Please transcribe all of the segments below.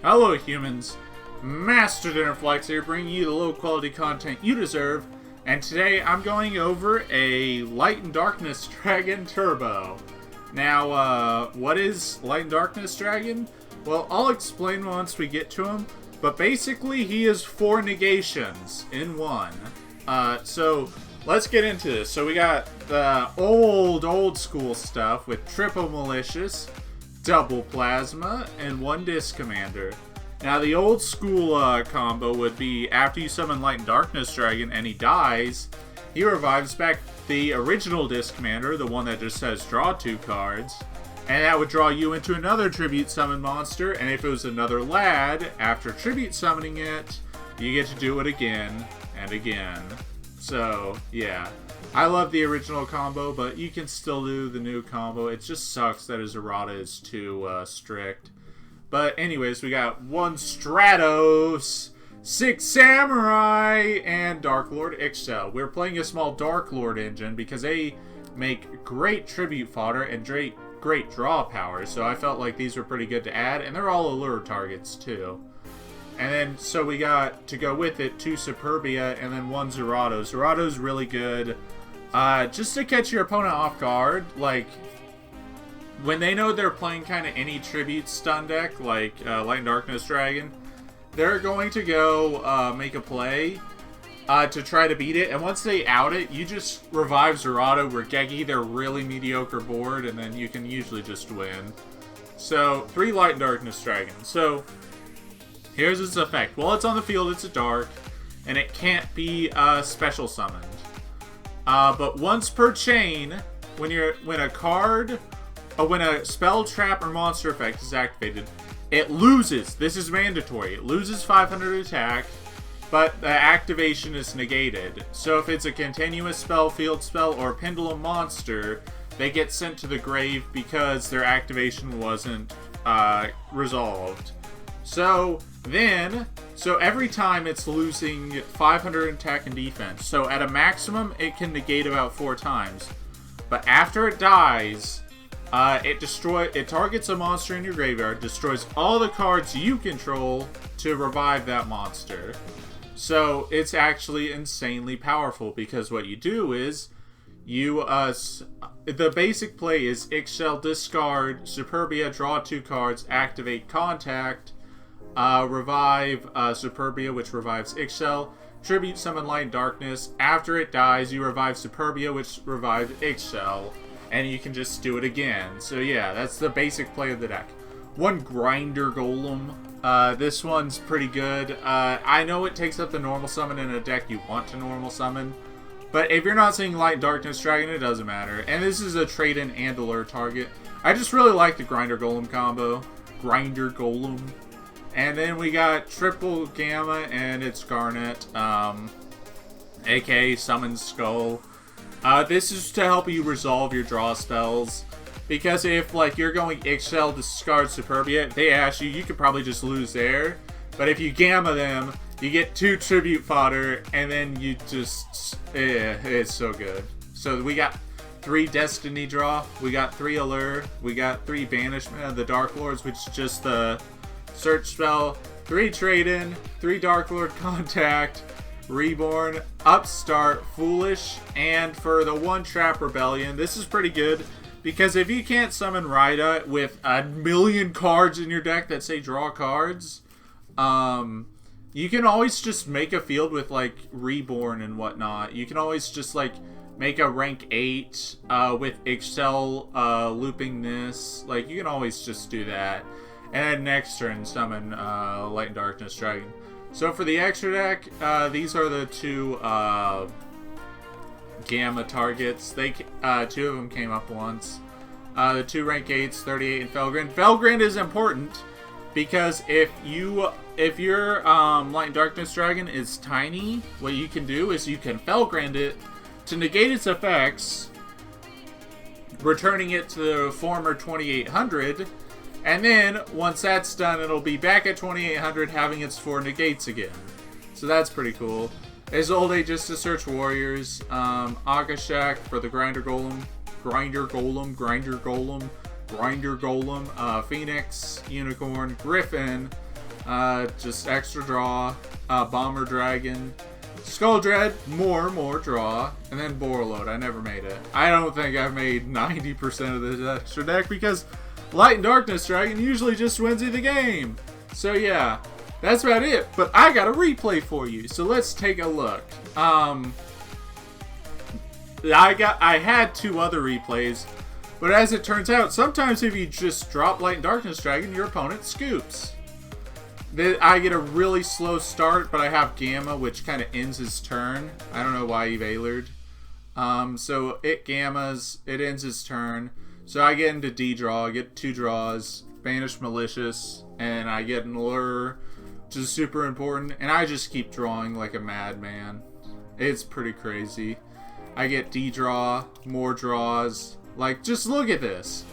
Hello humans, Master Dinnerflex here, bringing you the low quality content you deserve, and today I'm going over a Light and Darkness Dragon Turbo. Now, what is Light and Darkness Dragon? Well, I'll explain once we get to him, but basically he is 4 negations in one. So let's get into this. So we got the old school stuff with triple malicious, double plasma, and 1 disc commander. Now the old school combo would be after you summon Light and Darkness Dragon and he dies, he revives back the original disc commander, the one that just says draw 2 cards, and that would draw you into another tribute summon monster, and if it was another lad, after tribute summoning it, you get to do it again and again. So, yeah. I love the original combo, but you can still do the new combo. It just sucks that his errata is too strict. But anyways, we got 1 Stratos, 6 Samurai, and Dark Lord Ixchel. We're playing a small Dark Lord engine because they make great tribute fodder and great draw power. So I felt like these were pretty good to add, and they're all allure targets too. And then, so we got, to go with it, 2 Superbia and then 1 Zerato. Zerato's really good. Just to catch your opponent off guard, like, when they know they're playing kind of any tribute stun deck, like Light and Darkness Dragon, they're going to go make a play to try to beat it, and once they out it, you just revive Zerato, Regegi, their really mediocre board, and then you can usually just win. So, 3 Light and Darkness Dragon. So, here's its effect. While it's on the field, it's a dark, and it can't be special summoned. But once per chain, when a spell, trap, or monster effect is activated, it loses. This is mandatory. It loses 500 attack, but the activation is negated. So if it's a continuous spell, field spell, or pendulum monster, they get sent to the grave because their activation wasn't resolved. So every time it's losing 500 attack and defense. So at a maximum, it can negate about 4 times. But after it dies, it targets a monster in your graveyard, destroys all the cards you control to revive that monster. So it's actually insanely powerful because what you do is the basic play is Ixchel, discard Superbia, draw 2 cards, activate Contact, revive Superbia, which revives Ixchel, tribute summon Light and Darkness. After it dies, you revive Superbia, which revives Ixchel, and you can just do it again. So yeah, that's the basic play of the deck. 1 Grinder Golem. This one's pretty good. I know it takes up the normal summon in a deck you want to normal summon, but if you're not seeing Light and Darkness Dragon, it doesn't matter. And this is a trade-in and allure target. I just really like the Grinder Golem combo. Grinder Golem. And then we got triple Gamma, and it's Garnet, aka Summon Skull. This is to help you resolve your draw spells, because if, like, you're going Ixchel, discard Superbia, if they ask you, you could probably just lose there. But if you Gamma them, you get 2 tribute fodder, and then you just, it's so good. So we got 3 Destiny draw, we got 3 Allure, we got 3 Banishment of the Dark Lords, which is just the search spell, 3 trade-in, 3 Dark Lord Contact, Reborn, Upstart, Foolish, and for the 1 Trap Rebellion, this is pretty good, because if you can't summon Raida with 1,000,000 cards in your deck that say draw cards, you can always just make a field with, like, Reborn and whatnot. You can always just, like, make a rank 8 with Ixchel looping this. Like, you can always just do that. And then next turn, summon Light and Darkness Dragon. So for the extra deck, these are the 2 Gamma targets. 2 of them came up once. The 2 rank 8s, 38, and Felgrand. Felgrand is important because if your Light and Darkness Dragon is tiny, what you can do is you can Felgrand it to negate its effects, returning it to the former 2800. And then, once that's done, it'll be back at 2800, having its 4 negates again. So that's pretty cool. His old age is to search warriors. Akashak for the Grinder Golem. Phoenix, Unicorn, Griffin, Just extra draw. Bomber Dragon. Skull Dread, more draw. And then Borreload. I never made it. I don't think I've made 90% of this extra deck because Light and Darkness Dragon usually just wins you the game. So yeah, that's about it. But I got a replay for you. So let's take a look. I had 2 other replays. But as it turns out, sometimes if you just drop Light and Darkness Dragon, your opponent scoops. I get a really slow start, but I have Gamma, which kind of ends his turn. I don't know why he Veilered. So it Gammas, it ends his turn. So I get into D-Draw, get 2 draws, Banish Malicious, and I get an Allure, which is super important. And I just keep drawing like a madman. It's pretty crazy. I get D-Draw, more draws. Like, just look at this.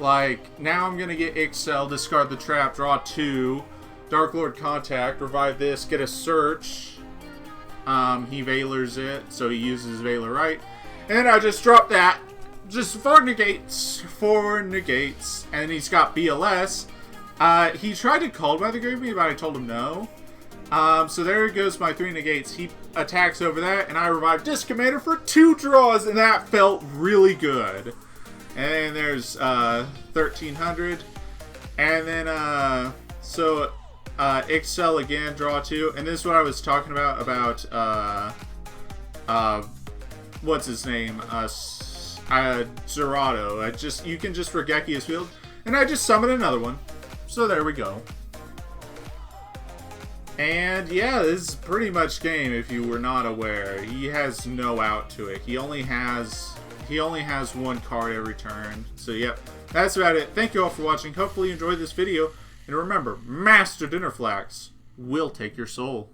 Like, now I'm going to get Excel, discard the trap, draw 2. Dark Lord Contact, revive this, get a search. He Veilers it, so he uses Veiler right. And I just drop that. Just 4 negates. 4 negates. And he's got BLS. He tried to Called by the Grave Me, but I told him no. So there goes my 3 negates. He attacks over that, and I revive Disc Commander for 2 draws, and that felt really good. And there's 1300. And then, Excel again, draw 2, and this is what I was talking about what's his name, Zerato. You can just Regeki his field, and I just summon another one. So there we go. And yeah, this is pretty much game if you were not aware. He has no out to it. He only has 1 card every turn. So yep, that's about it. Thank you all for watching. Hopefully you enjoyed this video. And remember, Master Dinnerflax will take your soul.